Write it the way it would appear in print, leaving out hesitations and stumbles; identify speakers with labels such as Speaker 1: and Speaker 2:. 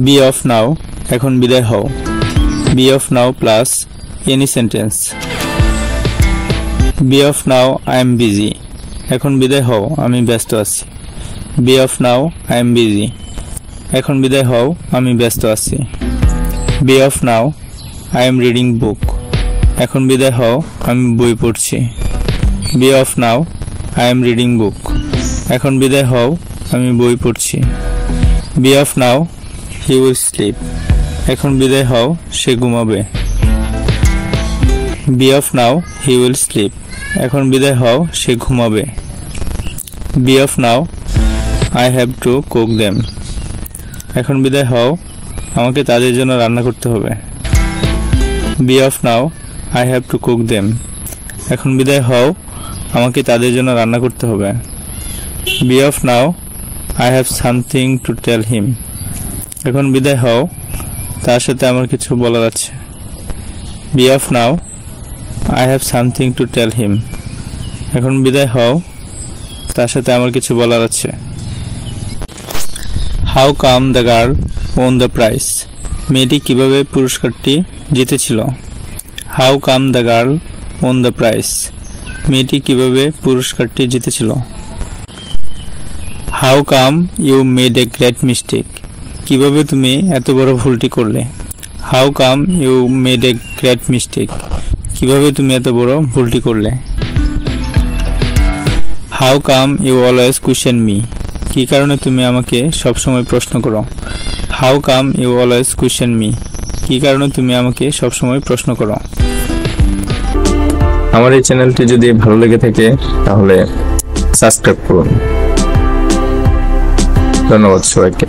Speaker 1: B off নাও, এখন বিদায় হও। Be off now plus any sentence. Be off now, I am busy, এখন বিদায় হও, আমি ব্যস্ত আছি। Be off now, I am busy, এখন বিদায় হও, আমি ব্যস্ত আছি। Be off now, I am reading book, এখন বিদায় হও, আমি বই পড়ছি। Be off now, I am reading book, এখন বিদায় হও, আমি বই পড়ছি। Be off now, he will sleep, এখন বিদায় হও, সে ঘুমাবে। Be off now, he will sleep, এখন বিদায় হও, সে ঘুমাবে। Be off now, I have to cook them, এখন বিদায় হও, আমাকে তাদের জন্য রান্না করতে হবে। Be off now, I have to cook them, এখন বিদায় হও, আমাকে তাদের জন্য রান্না করতে হবে। Be off now, I have something to tell him, এখন বিদায় হও, তার সাথে আমার কিছু বলার আছে। Be off now, I have something to tell him, এখন বিদায় হও, তার সাথে আমার কিছু বলার আছে। How come the girl won the prize, মেয়েটি কিভাবে পুরস্কারটি জিতেছিল। How come the girl won the prize, মেয়েটি কিভাবে পুরস্কারটি জিতেছিল। How come you made a great mistake, কিভাবে তুমি এত বড় ভুলটি করলে। How come you made a great mistake, কিভাবে তুমি এত বড় ভুলটি করলে। How come you always question me, কি কারণে তুমি আমাকে সবসময় প্রশ্ন করো। How come you always question me, কি কারণে তুমি আমাকে সবসময় প্রশ্ন করো।
Speaker 2: আমার এই চ্যানেলটি যদি ভালো লেগে থাকে তাহলে সাবস্ক্রাইব করুন। ধন্যবাদ সবাইকে।